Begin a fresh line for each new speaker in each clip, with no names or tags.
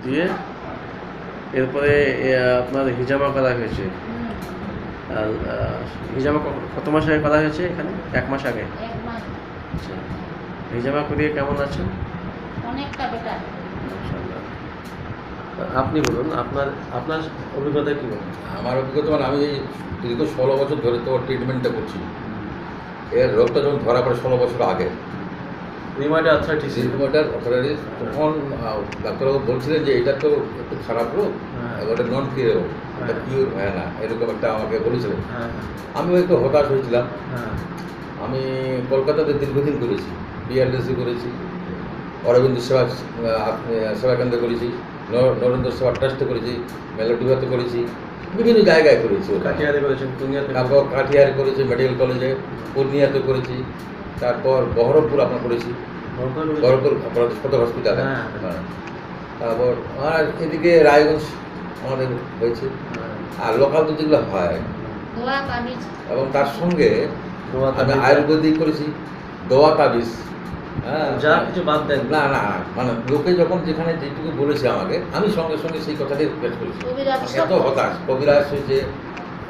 দিয়ে এরপরে আপনার হিজামা করা হয়েছে। আর হিজামা কত মাস আগে করা হয়েছে এখানে? 1 মাস আগে।
1 মাস।
আচ্ছা, হিজামা করিয়ে কেমন আছেন?
অনেকটা বেটার।
মাশাআল্লাহ। আপনি বলুন আপনার আপনার অভিজ্ঞতা কী বলুন?
আমার অভিজ্ঞতা মানে আমি দীর্ঘ 16 বছর ধরে তো ট্রিটমেন্টটা করছি। এর রোগটা যখন ধরা পড়ে 16 বছর আগে,
রিউমাটয়েড আর্থ্রাইটিস।
রিউমাটয়েড আর্থ্রাইটিস, তখন ডাক্তারবাবু বলছিলেন যে এটা তো একটু খারাপ রোগ, ওটা নন কিউরেবল, এটা কিউর হয় না, এরকম একটা আমাকে বলেছিলেন। আমিও একটু হতাশ হয়েছিলাম। আমি কলকাতাতে দীর্ঘদিন করেছি, বিআরডিসি করেছি, অরবিন্দ সেবা কেন্দ্রে করেছি, নরেন্দ্র সেবা ট্রাস্টে করেছি, মেলোডিভাতে করেছি, বিভিন্ন জায়গায় করেছি।
কাঠিয়ারে করেছেন, পূর্ণিয়াতে,
তারপর কাঠিয়ারে করেছি, মেডিকেল কলেজে, পূর্ণিয়াতে করেছি, তারপর বহরমপুর আপনার করেছি, বহরমপুর আপনার সদর হসপিটালে। তারপর আর এদিকে রায়গঞ্জ আমাদের হয়েছে। আর লোকাল তো যেগুলো হয়, এবং তার সঙ্গে আমি আয়ুর্বেদিক করেছি, দোয়া তাবিজ। হ্যাঁ,
যা কিছু বাদ দেন
না না, মানে লোকে যখন যেখানে যেটুকু বলেছে আমাকে, আমি সঙ্গে সঙ্গে সেই কথাটাই রিকোয়েস্ট করেছি। এত হতাশ, কবিরাজ হয়েছে,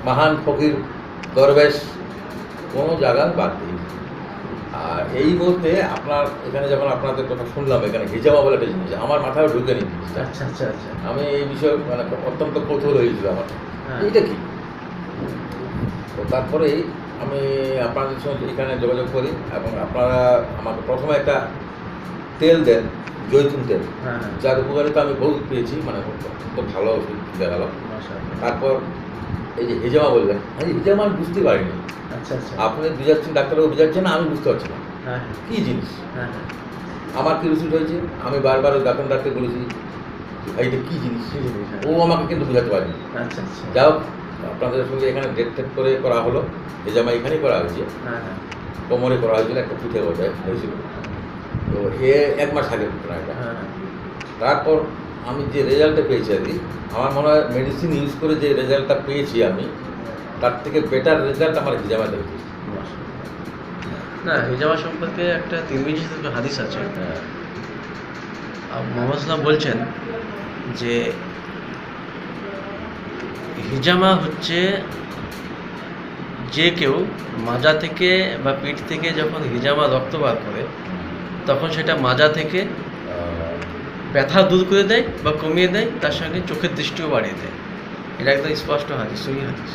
মহান ফকির, দরবেশ, কোনো জায়গা বাদ দিই। আর এই বলতে আপনার এখানে যখন আপনাদের কথা শুনলাম, এখানে হিজামা বলে একটা জিনিস আমার মাথায় ঢুকেনি।
আচ্ছা আচ্ছা আচ্ছা,
আমি এই বিষয়ে মানে অত্যন্ত কৌতূহল হয়েছিল আমার, এইটা কি। তো তারপরেই আমি আপনাদের সঙ্গে এখানে যোগাযোগ করি, এবং আপনারা আমাকে প্রথমে একটা তেল দেন, জৈতুন তেল, যার উপকারিতা আমি বহু পেয়েছি, মানে অত্যন্ত ভালো দেখা গেল। তারপর এই যে হিজামা বললেন, হিজামা আমি বুঝতে পারিনি।
আচ্ছা আচ্ছা,
আপনি বুঝাচ্ছেন, ডাক্তারবাবু বুঝাচ্ছেন না, আমি বুঝতে পারছি না কী জিনিস। আমার কি রিসিট হয়েছে, আমি বারবার ওই ডাক্তারকে বলেছি এইটা কী জিনিস, ও আমাকে কিন্তু বোঝাতে পারেনি।
আচ্ছা আচ্ছা,
যাই হোক, আপনাদের সঙ্গে এখানে ডেট টেট করে করা হলো, হিজামা এখানেই করা হয়েছে, কোমরে করা হয়েছিল, একটা পিঠে বোঝায় হয়েছিল। তো 1 মাস আগে ঘটনা এটা। তারপর আমি যে রেজাল্টটা পেয়েছি আর কি, আমার মনে হয় মেডিসিন ইউজ করে যে রেজাল্টটা পেয়েছি আমি, তার থেকে বেটার রেজাল্ট আমার হিজামা দেখেছি।
না, হিজামা সম্পর্কে একটা তিরমিজি হাদিস আছে। মোহাম্মদ সাল্লাম বলছেন যে হিজামা হচ্ছে যে কেউ মাজা থেকে বা পিঠ থেকে যখন হিজামা রক্ত বার করে, তখন সেটা মাজা থেকে ব্যথা দূর করে দেয় বা কমিয়ে দেয়, তার সঙ্গে চোখের দৃষ্টিও বাড়িয়ে দেয়। এটা একদম স্পষ্ট হাদিস, সহি হাদিস।